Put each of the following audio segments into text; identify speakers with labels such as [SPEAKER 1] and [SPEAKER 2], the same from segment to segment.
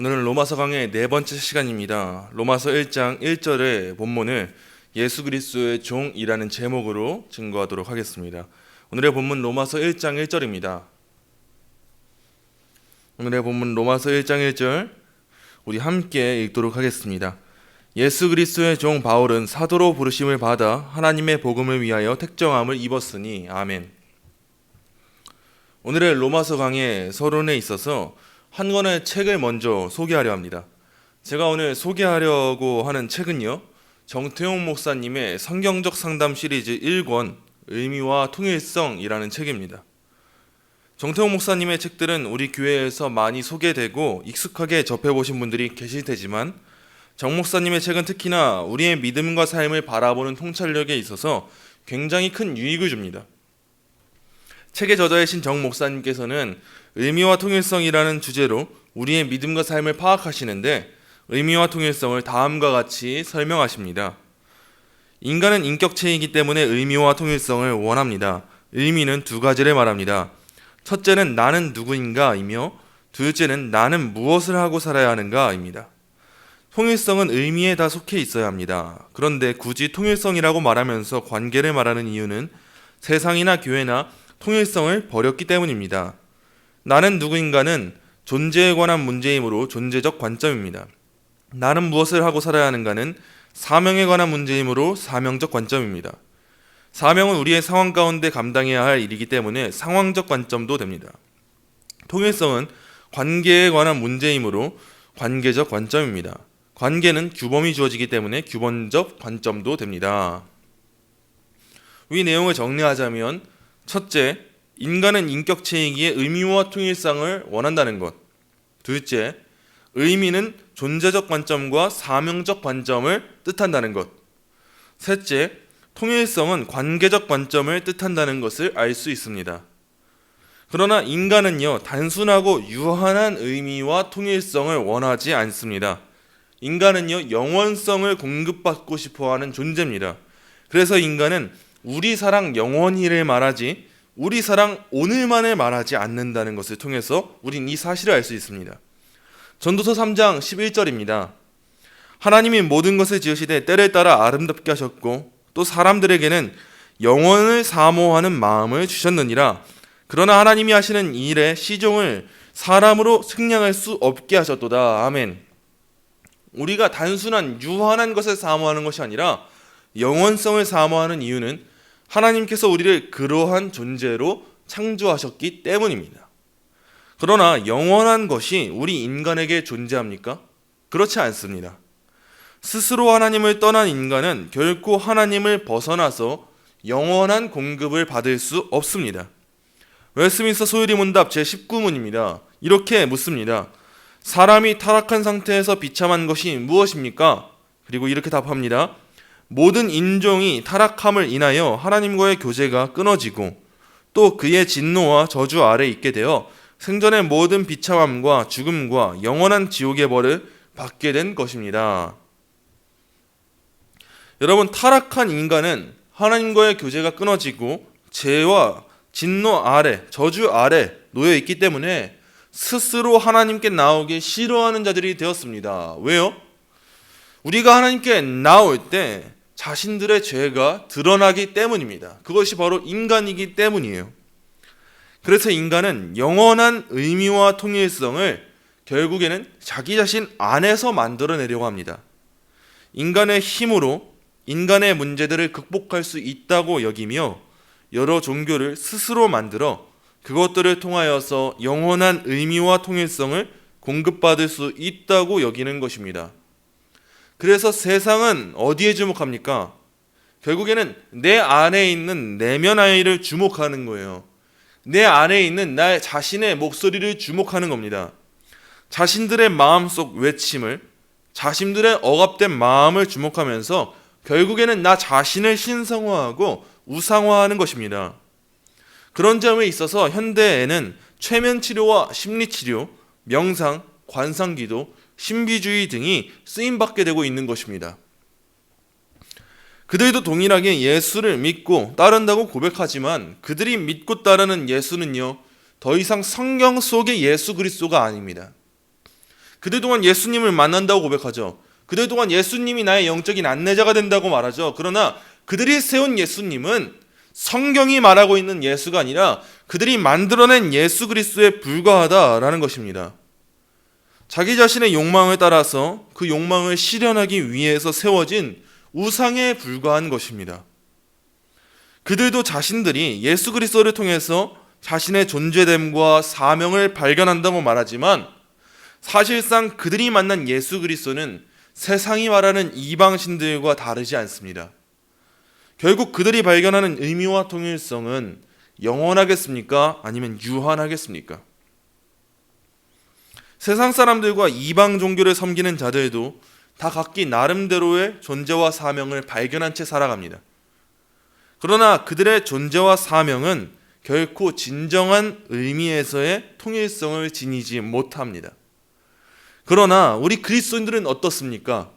[SPEAKER 1] 오늘은 로마서 강의 네 번째 시간입니다. 로마서 1장 1절의 본문을 예수 그리스도의 종이라는 제목으로 증거하도록 하겠습니다. 오늘의 본문 로마서 1장 1절입니다. 오늘의 본문 로마서 1장 1절 우리 함께 읽도록 하겠습니다. 예수 그리스도의 종 바울은 사도로 부르심을 받아 하나님의 복음을 위하여 택정함을 입었으니 아멘. 오늘의 로마서 강의 서론에 있어서 한 권의 책을 먼저 소개하려 합니다. 제가 오늘 소개하려고 하는 책은요, 정태용 목사님의 성경적 상담 시리즈 1권 의미와 통일성이라는 책입니다. 정태용 목사님의 책들은 우리 교회에서 많이 소개되고 익숙하게 접해보신 분들이 계실 테지만 정 목사님의 책은 특히나 우리의 믿음과 삶을 바라보는 통찰력에 있어서 굉장히 큰 유익을 줍니다. 책의 저자이신 정 목사님께서는 의미와 통일성이라는 주제로 우리의 믿음과 삶을 파악하시는데 의미와 통일성을 다음과 같이 설명하십니다. 인간은 인격체이기 때문에 의미와 통일성을 원합니다. 의미는 두 가지를 말합니다. 첫째는 나는 누구인가이며 둘째는 나는 무엇을 하고 살아야 하는가입니다. 통일성은 의미에 다 속해 있어야 합니다. 그런데 굳이 통일성이라고 말하면서 관계를 말하는 이유는 세상이나 교회나 통일성을 버렸기 때문입니다. 나는 누구인가는 존재에 관한 문제이므로 존재적 관점입니다. 나는 무엇을 하고 살아야 하는가는 사명에 관한 문제이므로 사명적 관점입니다. 사명은 우리의 상황 가운데 감당해야 할 일이기 때문에 상황적 관점도 됩니다. 통일성은 관계에 관한 문제이므로 관계적 관점입니다. 관계는 규범이 주어지기 때문에 규범적 관점도 됩니다. 위 내용을 정리하자면 첫째, 인간은 인격체이기에 의미와 통일성을 원한다는 것. 둘째, 의미는 존재적 관점과 사명적 관점을 뜻한다는 것. 셋째, 통일성은 관계적 관점을 뜻한다는 것을 알 수 있습니다. 그러나 인간은요, 단순하고 유한한 의미와 통일성을 원하지 않습니다. 인간은요, 영원성을 공급받고 싶어하는 존재입니다. 그래서 인간은 우리 사랑 영원히를 말하지 우리 사랑 오늘만을 말하지 않는다는 것을 통해서 우린 이 사실을 알 수 있습니다. 전도서 3장 11절입니다. 하나님이 모든 것을 지으시되 때를 따라 아름답게 하셨고 또 사람들에게는 영원을 사모하는 마음을 주셨느니라. 그러나 하나님이 하시는 이 일의 시종을 사람으로 측량할 수 없게 하셨도다. 아멘. 우리가 단순한 유한한 것을 사모하는 것이 아니라 영원성을 사모하는 이유는 하나님께서 우리를 그러한 존재로 창조하셨기 때문입니다. 그러나 영원한 것이 우리 인간에게 존재합니까? 그렇지 않습니다. 스스로 하나님을 떠난 인간은 결코 하나님을 벗어나서 영원한 공급을 받을 수 없습니다. 웨스트민스터 소유리 문답 제19문입니다. 이렇게 묻습니다. 사람이 타락한 상태에서 비참한 것이 무엇입니까? 그리고 이렇게 답합니다. 모든 인종이 타락함을 인하여 하나님과의 교제가 끊어지고 또 그의 진노와 저주 아래 있게 되어 생전의 모든 비참함과 죽음과 영원한 지옥의 벌을 받게 된 것입니다. 여러분, 타락한 인간은 하나님과의 교제가 끊어지고 죄와 진노 아래, 저주 아래 놓여 있기 때문에 스스로 하나님께 나오기 싫어하는 자들이 되었습니다. 왜요? 우리가 하나님께 나올 때 자신들의 죄가 드러나기 때문입니다. 그것이 바로 인간이기 때문이에요. 그래서 인간은 영원한 의미와 통일성을 결국에는 자기 자신 안에서 만들어내려고 합니다. 인간의 힘으로 인간의 문제들을 극복할 수 있다고 여기며 여러 종교를 스스로 만들어 그것들을 통하여서 영원한 의미와 통일성을 공급받을 수 있다고 여기는 것입니다. 그래서 세상은 어디에 주목합니까? 결국에는 내 안에 있는 내면 아이를 주목하는 거예요. 내 안에 있는 나의 자신의 목소리를 주목하는 겁니다. 자신들의 마음속 외침을, 자신들의 억압된 마음을 주목하면서 결국에는 나 자신을 신성화하고 우상화하는 것입니다. 그런 점에 있어서 현대에는 최면치료와 심리치료, 명상, 관상기도, 신비주의 등이 쓰임받게 되고 있는 것입니다. 그들도 동일하게 예수를 믿고 따른다고 고백하지만 그들이 믿고 따르는 예수는요, 더 이상 성경 속의 예수 그리스도가 아닙니다. 그들 동안 예수님을 만난다고 고백하죠. 그들 동안 예수님이 나의 영적인 안내자가 된다고 말하죠. 그러나 그들이 세운 예수님은 성경이 말하고 있는 예수가 아니라 그들이 만들어낸 예수 그리스도에 불과하다라는 것입니다. 자기 자신의 욕망을 따라서 그 욕망을 실현하기 위해서 세워진 우상에 불과한 것입니다. 그들도 자신들이 예수 그리스도를 통해서 자신의 존재됨과 사명을 발견한다고 말하지만 사실상 그들이 만난 예수 그리스도는 세상이 말하는 이방신들과 다르지 않습니다. 결국 그들이 발견하는 의미와 통일성은 영원하겠습니까? 아니면 유한하겠습니까? 세상 사람들과 이방 종교를 섬기는 자들도 다 각기 나름대로의 존재와 사명을 발견한 채 살아갑니다. 그러나 그들의 존재와 사명은 결코 진정한 의미에서의 통일성을 지니지 못합니다. 그러나 우리 그리스도인들은 어떻습니까?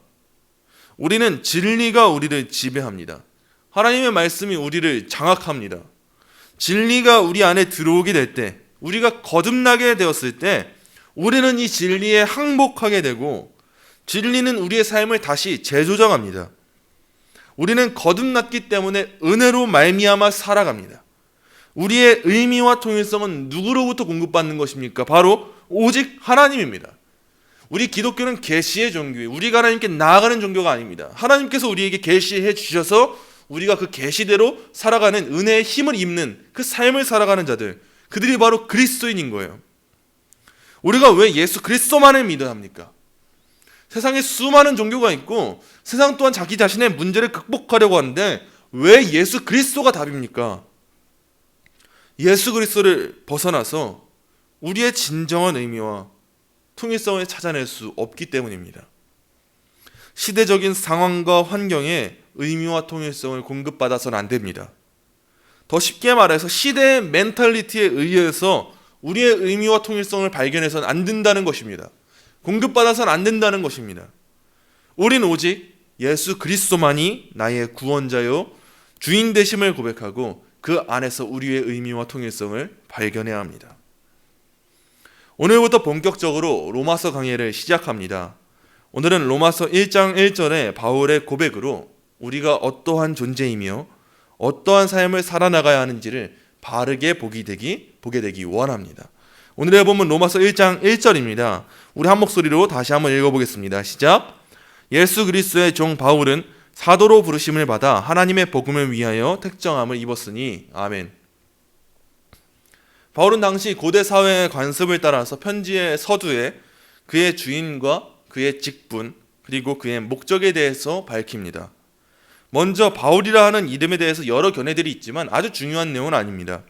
[SPEAKER 1] 우리는 진리가 우리를 지배합니다. 하나님의 말씀이 우리를 장악합니다. 진리가 우리 안에 들어오게 될 때, 우리가 거듭나게 되었을 때 우리는 이 진리에 항복하게 되고 진리는 우리의 삶을 다시 재조정합니다. 우리는 거듭났기 때문에 은혜로 말미암아 살아갑니다. 우리의 의미와 통일성은 누구로부터 공급받는 것입니까? 바로 오직 하나님입니다. 우리 기독교는 계시의 종교예요. 우리가 하나님께 나아가는 종교가 아닙니다. 하나님께서 우리에게 계시해 주셔서 우리가 그 계시대로 살아가는 은혜의 힘을 입는 그 삶을 살아가는 자들, 그들이 바로 그리스도인인 거예요. 우리가 왜 예수 그리스도만을 믿어야 합니까? 세상에 수많은 종교가 있고 세상 또한 자기 자신의 문제를 극복하려고 하는데 왜 예수 그리스도가 답입니까? 예수 그리스도를 벗어나서 우리의 진정한 의미와 통일성을 찾아낼 수 없기 때문입니다. 시대적인 상황과 환경에 의미와 통일성을 공급받아서는 안 됩니다. 더 쉽게 말해서 시대의 멘탈리티에 의해서 우리의 의미와 통일성을 발견해서는 안 된다는 것입니다. 공급받아서는 안 된다는 것입니다. 우린 오직 예수 그리스도만이 나의 구원자요 주인 되심을 고백하고 그 안에서 우리의 의미와 통일성을 발견해야 합니다. 오늘부터 본격적으로 로마서 강의를 시작합니다. 오늘은 로마서 1장 1절의 바울의 고백으로 우리가 어떠한 존재이며 어떠한 삶을 살아나가야 하는지를 바르게 보게 되기 원합니다. 오늘의 본문 로마서 1장 1절입니다. 우리 한 목소리로 다시 한번 읽어보겠습니다. 시작. 예수 그리스도의 종 바울은 사도로 부르심을 받아 하나님의 복음을 위하여 택정함을 입었으니 아멘. 바울은 당시 고대 사회의 관습을 따라서 편지의 서두에 그의 주인과 그의 직분 그리고 그의 목적에 대해서 밝힙니다. 먼저 바울이라 하는 이름에 대해서 여러 견해들이 있지만 아주 중요한 내용은 아닙니다.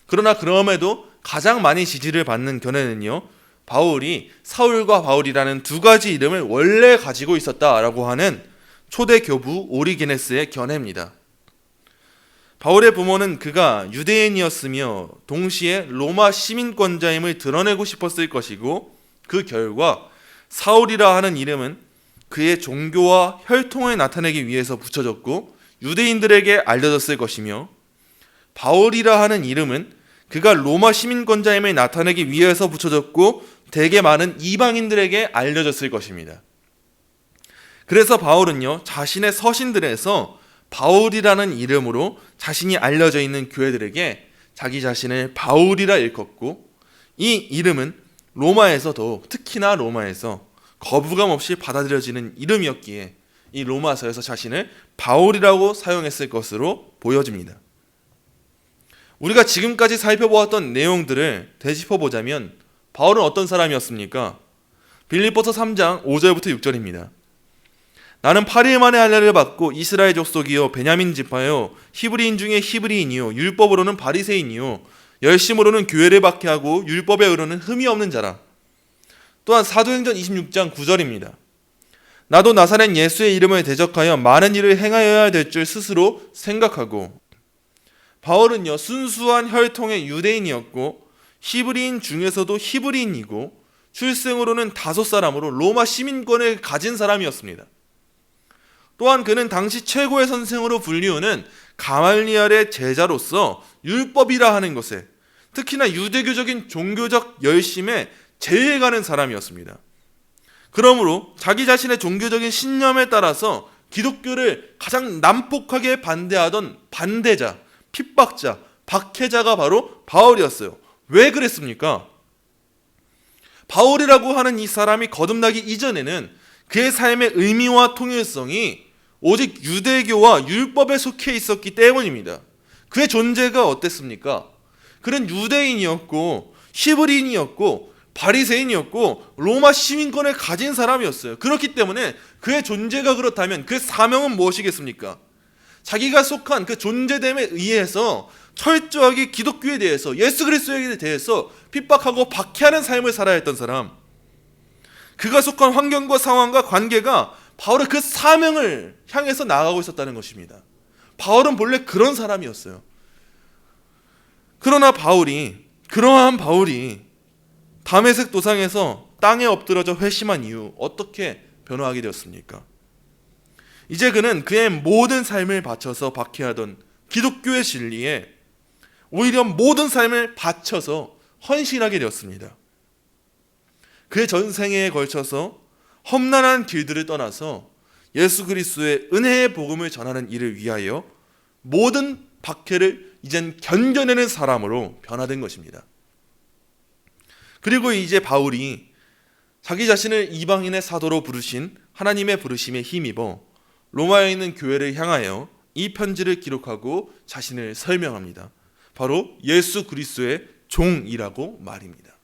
[SPEAKER 1] 그러나 그럼에도 가장 많이 지지를 받는 견해는요, 바울이 사울과 바울이라는 두 가지 이름을 원래 가지고 있었다라고 하는 초대 교부 오리게네스의 견해입니다. 바울의 부모는 그가 유대인이었으며 동시에 로마 시민권자임을 드러내고 싶었을 것이고 그 결과 사울이라 하는 이름은 그의 종교와 혈통을 나타내기 위해서 붙여졌고 유대인들에게 알려졌을 것이며 바울이라 하는 이름은 그가 로마 시민권자임을 나타내기 위해서 붙여졌고 되게 많은 이방인들에게 알려졌을 것입니다. 그래서 바울은요, 자신의 서신들에서 바울이라는 이름으로 자신이 알려져 있는 교회들에게 자기 자신을 바울이라 일컫고 이 이름은 로마에서 더욱 특히나 로마에서 거부감 없이 받아들여지는 이름이었기에 이 로마서에서 자신을 바울이라고 사용했을 것으로 보여집니다. 우리가 지금까지 살펴보았던 내용들을 되짚어보자면 바울은 어떤 사람이었습니까? 빌립보서 3장 5절부터 6절입니다. 나는 8일 만에 할례를 받고 이스라엘 족속이요 베냐민 지파요 히브리인 중에 히브리인이요 율법으로는 바리새인이요 열심으로는 교회를 박해하고 율법에 의로는 흠이 없는 자라. 또한 사도행전 26장 9절입니다. 나도 나사렛 예수의 이름을 대적하여 많은 일을 행하여야 될 줄 스스로 생각하고. 바울은요, 순수한 혈통의 유대인이었고 히브리인 중에서도 히브리인이고 출생으로는 다섯 사람으로 로마 시민권을 가진 사람이었습니다. 또한 그는 당시 최고의 선생으로 불리우는 가말리엘의 제자로서 율법이라 하는 것에 특히나 유대교적인 종교적 열심에 제일 가는 사람이었습니다. 그러므로 자기 자신의 종교적인 신념에 따라서 기독교를 가장 난폭하게 반대하던 반대자, 핍박자, 박해자가 바로 바울이었어요. 왜 그랬습니까? 바울이라고 하는 이 사람이 거듭나기 이전에는 그의 삶의 의미와 통일성이 오직 유대교와 율법에 속해 있었기 때문입니다. 그의 존재가 어땠습니까? 그는 유대인이었고 히브리인이었고 바리새인이었고 로마 시민권을 가진 사람이었어요. 그렇기 때문에 그의 존재가 그렇다면 그 사명은 무엇이겠습니까? 자기가 속한 그 존재됨에 의해서 철저하게 기독교에 대해서, 예수 그리스도에 대해서 핍박하고 박해하는 삶을 살아야 했던 사람, 그가 속한 환경과 상황과 관계가 바울의 그 사명을 향해서 나아가고 있었다는 것입니다. 바울은 본래 그런 사람이었어요. 그러나 그러한 바울이 다메섹 도상에서 땅에 엎드러져 회심한 이후 어떻게 변화하게 되었습니까? 이제 그는 그의 모든 삶을 바쳐서 박해하던 기독교의 진리에 오히려 모든 삶을 바쳐서 헌신하게 되었습니다. 그의 전생에 걸쳐서 험난한 길들을 떠나서 예수 그리스도의 은혜의 복음을 전하는 일을 위하여 모든 박해를 이젠 견뎌내는 사람으로 변화된 것입니다. 그리고 이제 바울이 자기 자신을 이방인의 사도로 부르신 하나님의 부르심에 힘입어 로마에 있는 교회를 향하여 이 편지를 기록하고 자신을 설명합니다. 바로 예수 그리스도의 종이라고 말입니다.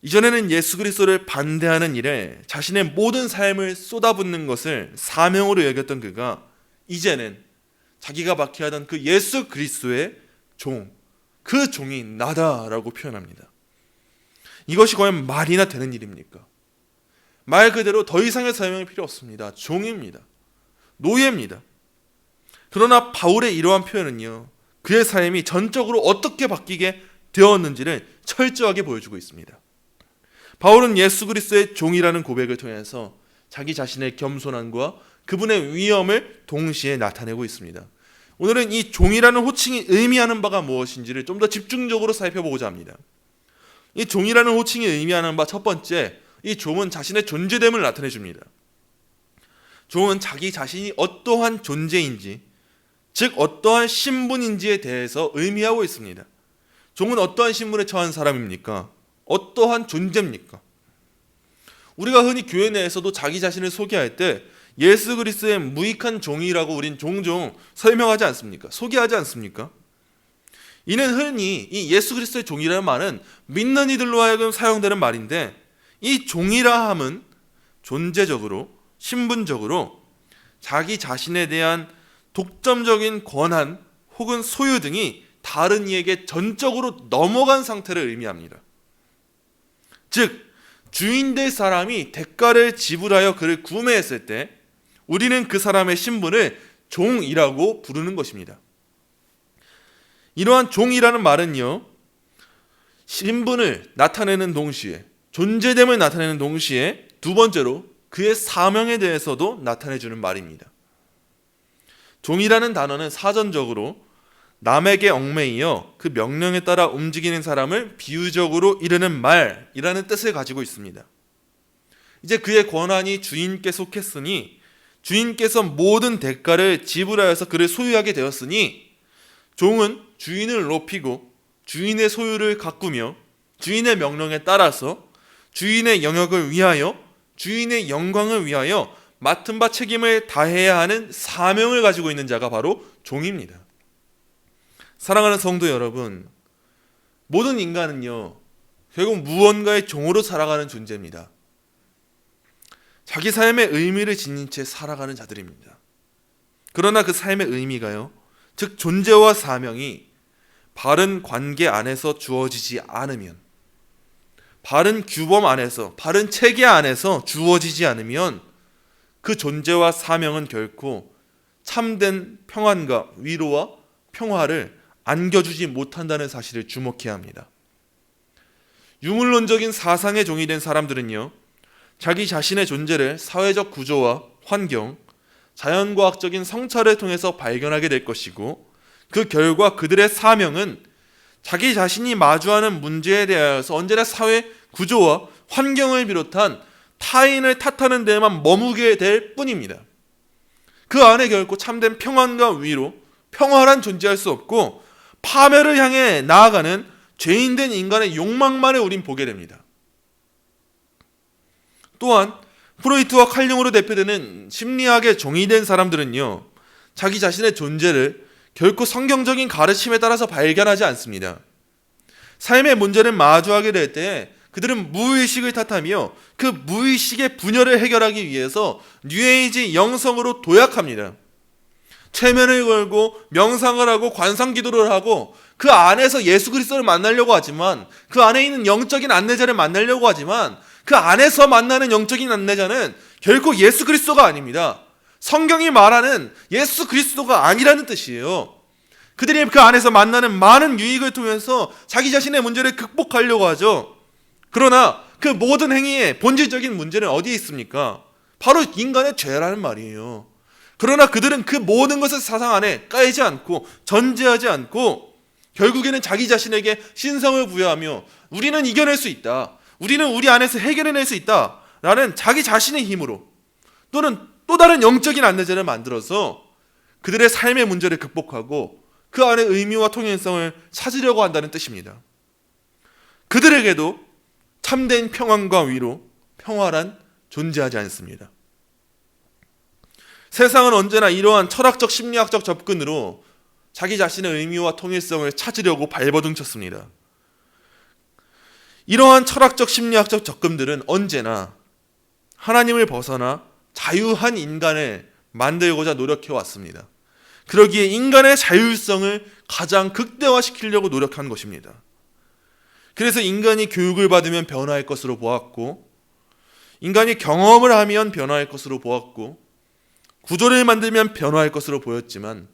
[SPEAKER 1] 이전에는 예수 그리스도를 반대하는 일에 자신의 모든 삶을 쏟아붓는 것을 사명으로 여겼던 그가 이제는 자기가 박해하던 그 예수 그리스도의 종, 그 종이 나다라고 표현합니다. 이것이 과연 말이나 되는 일입니까? 말 그대로 더 이상의 설명이 필요 없습니다. 종입니다. 노예입니다. 그러나 바울의 이러한 표현은요, 그의 삶이 전적으로 어떻게 바뀌게 되었는지를 철저하게 보여주고 있습니다. 바울은 예수 그리스도의 종이라는 고백을 통해서 자기 자신의 겸손함과 그분의 위엄을 동시에 나타내고 있습니다. 오늘은 이 종이라는 호칭이 의미하는 바가 무엇인지를 좀 더 집중적으로 살펴보고자 합니다. 이 종이라는 호칭이 의미하는 바 첫 번째, 이 종은 자신의 존재됨을 나타내 줍니다. 종은 자기 자신이 어떠한 존재인지, 즉 어떠한 신분인지에 대해서 의미하고 있습니다. 종은 어떠한 신분에 처한 사람입니까? 어떠한 존재입니까? 우리가 흔히 교회 내에서도 자기 자신을 소개할 때 예수 그리스도의 무익한 종이라고 우린 종종 설명하지 않습니까? 소개하지 않습니까? 이는 흔히 이 예수 그리스도의 종이라는 말은 믿는 이들로 하여금 사용되는 말인데, 이 종이라 함은 존재적으로, 신분적으로 자기 자신에 대한 독점적인 권한 혹은 소유 등이 다른 이에게 전적으로 넘어간 상태를 의미합니다. 즉, 주인 될 사람이 대가를 지불하여 그를 구매했을 때 우리는 그 사람의 신분을 종이라고 부르는 것입니다. 이러한 종이라는 말은요, 신분을 나타내는 동시에, 존재됨을 나타내는 동시에 두 번째로 그의 사명에 대해서도 나타내주는 말입니다. 종이라는 단어는 사전적으로 남에게 얽매이어 그 명령에 따라 움직이는 사람을 비유적으로 이르는 말이라는 뜻을 가지고 있습니다. 이제 그의 권한이 주인께 속했으니, 주인께서 모든 대가를 지불하여서 그를 소유하게 되었으니, 종은 주인을 높이고 주인의 소유를 가꾸며 주인의 명령에 따라서 주인의 영역을 위하여, 주인의 영광을 위하여 맡은 바 책임을 다해야 하는 사명을 가지고 있는 자가 바로 종입니다. 사랑하는 성도 여러분, 모든 인간은요, 결국 무언가의 종으로 살아가는 존재입니다. 자기 삶의 의미를 지닌 채 살아가는 자들입니다. 그러나 그 삶의 의미가요, 즉 존재와 사명이 바른 관계 안에서 주어지지 않으면, 바른 규범 안에서, 바른 체계 안에서 주어지지 않으면 그 존재와 사명은 결코 참된 평안과 위로와 평화를 안겨주지 못한다는 사실을 주목해야 합니다. 유물론적인 사상의 종이 된 사람들은요, 자기 자신의 존재를 사회적 구조와 환경, 자연과학적인 성찰을 통해서 발견하게 될 것이고, 그 결과 그들의 사명은 자기 자신이 마주하는 문제에 대하여서 언제나 사회 구조와
[SPEAKER 2] 환경을 비롯한 타인을 탓하는 데에만 머무게 될 뿐입니다. 그 안에 결코 참된 평안과 위로, 평화란 존재할 수 없고 파멸을 향해 나아가는 죄인된 인간의 욕망만을 우린 보게 됩니다. 또한 프로이트와 칼융으로 대표되는 심리학의 종이 된 사람들은요, 자기 자신의 존재를 결코 성경적인 가르침에 따라서 발견하지 않습니다. 삶의 문제를 마주하게 될 때 그들은 무의식을 탓하며 그 무의식의 분열을 해결하기 위해서 뉴에이지 영성으로 도약합니다. 최면을 걸고 명상을 하고 관상기도를 하고 그 안에서 예수 그리스도를 만나려고 하지만, 그 안에 있는 영적인 안내자를 만나려고 하지만 그 안에서 만나는 영적인 안내자는 결코 예수 그리스도가 아닙니다. 성경이 말하는 예수 그리스도가 아니라는 뜻이에요. 그들이 그 안에서 만나는 많은 유익을 통해서 자기 자신의 문제를 극복하려고 하죠. 그러나 그 모든 행위의 본질적인 문제는 어디에 있습니까? 바로 인간의 죄라는 말이에요. 그러나 그들은 그 모든 것을 사상 안에 깔지 않고 전제하지 않고 결국에는 자기 자신에게 신성을 부여하며 우리는 이겨낼 수 있다, 우리는 우리 안에서 해결해낼 수 있다 라는 자기 자신의 힘으로 또는 또 다른 영적인 안내자를 만들어서 그들의 삶의 문제를 극복하고 그 안에 의미와 통일성을 찾으려고 한다는 뜻입니다. 그들에게도 참된 평안과 위로, 평화란 존재하지 않습니다. 세상은 언제나 이러한 철학적 심리학적 접근으로 자기 자신의 의미와 통일성을 찾으려고 발버둥쳤습니다. 이러한 철학적 심리학적 접근들은 언제나 하나님을 벗어나 자유한 인간을 만들고자 노력해왔습니다. 그러기에 인간의 자율성을 가장 극대화시키려고 노력한 것입니다. 그래서 인간이 교육을 받으면 변화할 것으로 보았고, 인간이 경험을 하면 변화할 것으로 보았고, 구조를 만들면 변화할 것으로 보였지만,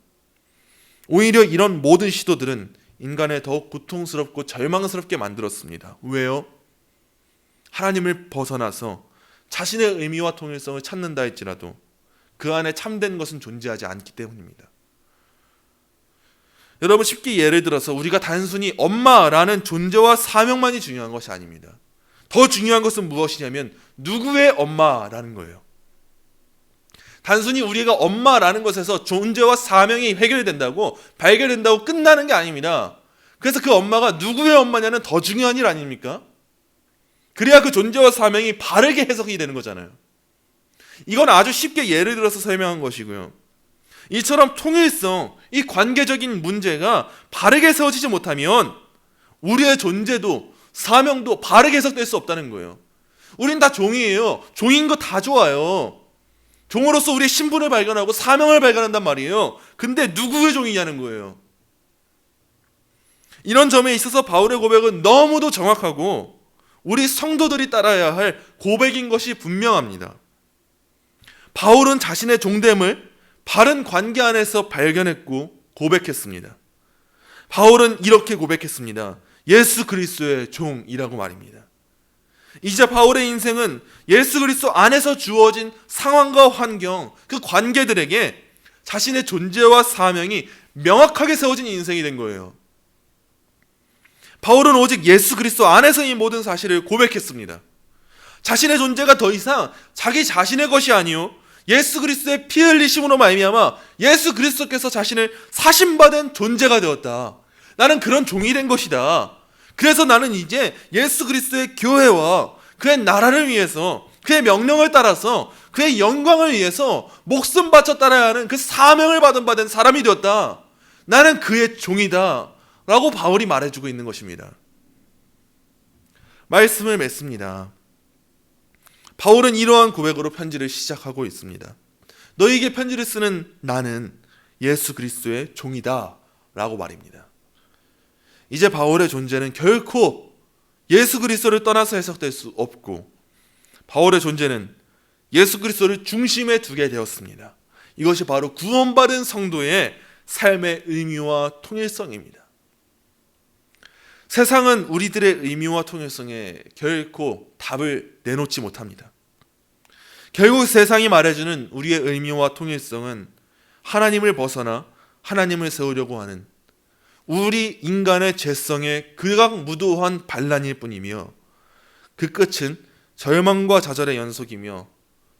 [SPEAKER 2] 오히려 이런 모든 시도들은 인간을 더욱 고통스럽고 절망스럽게 만들었습니다. 왜요? 하나님을 벗어나서 자신의 의미와 통일성을 찾는다 할지라도 그 안에 참된 것은 존재하지 않기 때문입니다. 여러분, 쉽게 예를 들어서 우리가 단순히 엄마라는 존재와 사명만이 중요한 것이 아닙니다. 더 중요한 것은 무엇이냐면 누구의 엄마라는 거예요. 단순히 우리가 엄마라는 것에서 존재와 사명이 해결된다고, 발견된다고 끝나는 게 아닙니다. 그래서 그 엄마가 누구의 엄마냐는 더 중요한 일 아닙니까? 그래야 그 존재와 사명이 바르게 해석이 되는 거잖아요. 이건 아주 쉽게 예를 들어서 설명한 것이고요. 이처럼 통일성, 이 관계적인 문제가 바르게 세워지지 못하면 우리의 존재도 사명도 바르게 해석될 수 없다는 거예요. 우린 다 종이에요. 종인 거 다 좋아요. 종으로서 우리의 신분을 발견하고 사명을 발견한단 말이에요. 근데 누구의 종이냐는 거예요. 이런 점에 있어서 바울의 고백은 너무도 정확하고 우리 성도들이 따라야 할 고백인 것이 분명합니다. 바울은 자신의 종됨을 바른 관계 안에서 발견했고 고백했습니다. 바울은 이렇게 고백했습니다. 예수 그리스도의 종이라고 말입니다. 이제 바울의 인생은 예수 그리스도 안에서 주어진 상황과 환경, 그 관계들에게 자신의 존재와 사명이 명확하게 세워진 인생이 된 거예요. 바울은 오직 예수 그리스도 안에서 이 모든 사실을 고백했습니다. 자신의 존재가 더 이상 자기 자신의 것이 아니요 예수 그리스도의 피 흘리심으로 말미암아 예수 그리스도께서 자신을 사심받은 존재가 되었다. 나는 그런 종이 된 것이다. 그래서 나는 이제 예수 그리스도의 교회와 그의 나라를 위해서, 그의 명령을 따라서, 그의 영광을 위해서 목숨 바쳐 따라야 하는 그 사명을 받은 사람이 되었다. 나는 그의 종이다 라고 바울이 말해주고 있는 것입니다. 말씀을 맺습니다. 바울은 이러한 고백으로 편지를 시작하고 있습니다. 너희에게 편지를 쓰는 나는 예수 그리스도의 종이다 라고 말입니다. 이제 바울의 존재는 결코 예수 그리스도를 떠나서 해석될 수 없고, 바울의 존재는 예수 그리스도를 중심에 두게 되었습니다. 이것이 바로 구원받은 성도의 삶의 의미와 통일성입니다. 세상은 우리들의 의미와 통일성에 결코 답을 내놓지 못합니다. 결국 세상이 말해주는 우리의 의미와 통일성은 하나님을 벗어나 하나님을 세우려고 하는 우리 인간의 죄성의 극악무도한 반란일 뿐이며, 그 끝은 절망과 좌절의 연속이며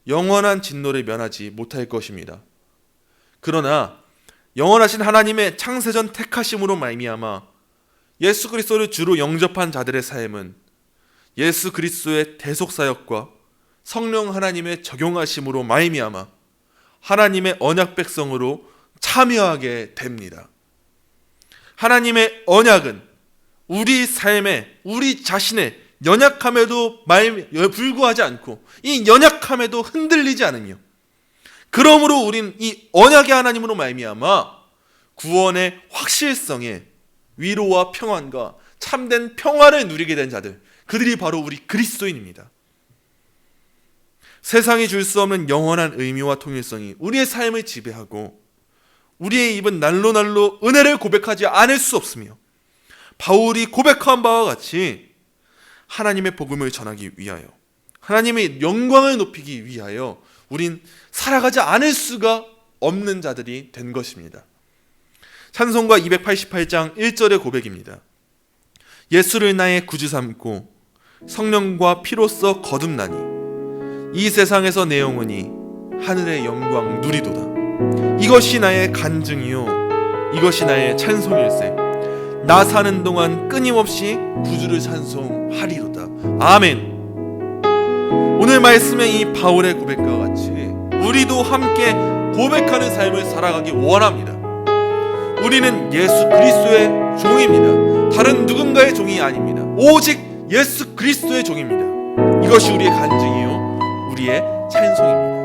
[SPEAKER 2] 영원한 진노를 면하지 못할 것입니다. 그러나 영원하신 하나님의 창세전 택하심으로 말미암아 예수 그리스도를 주로 영접한 자들의 삶은 예수 그리스도의 대속 사역과 성령 하나님의 적용하심으로 말미암아 하나님의 언약 백성으로 참여하게 됩니다. 하나님의 언약은 우리 삶에 우리 자신의 연약함에도 불구하지 않고 이 연약함에도 흔들리지 않으며 그러므로 우린 이 언약의 하나님으로 말미암아 구원의 확실성에 위로와 평안과 참된 평화를 누리게 된 자들, 그들이 바로 우리 그리스도인입니다. 세상이 줄 수 없는 영원한 의미와 통일성이 우리의 삶을 지배하고 우리의 입은 날로 은혜를 고백하지 않을 수 없으며 바울이 고백한 바와 같이 하나님의 복음을 전하기 위하여 하나님의 영광을 높이기 위하여 우린 살아가지 않을 수가 없는 자들이 된 것입니다. 찬송가 288장 1절의 고백입니다. 예수를 나의 구주 삼고 성령과 피로써 거듭나니 이 세상에서 내 영혼이 하늘의 영광 누리도다. 이것이 나의 간증이요 이것이 나의 찬송일세. 나 사는 동안 끊임없이 구주를 찬송하리로다. 아멘. 오늘 말씀의 이 바울의 고백과 같이 우리도 함께 고백하는 삶을 살아가기 원합니다. 우리는 예수 그리스도의 종입니다. 다른 누군가의 종이 아닙니다. 오직 예수 그리스도의 종입니다. 이것이 우리의 간증이요 우리의 찬송입니다.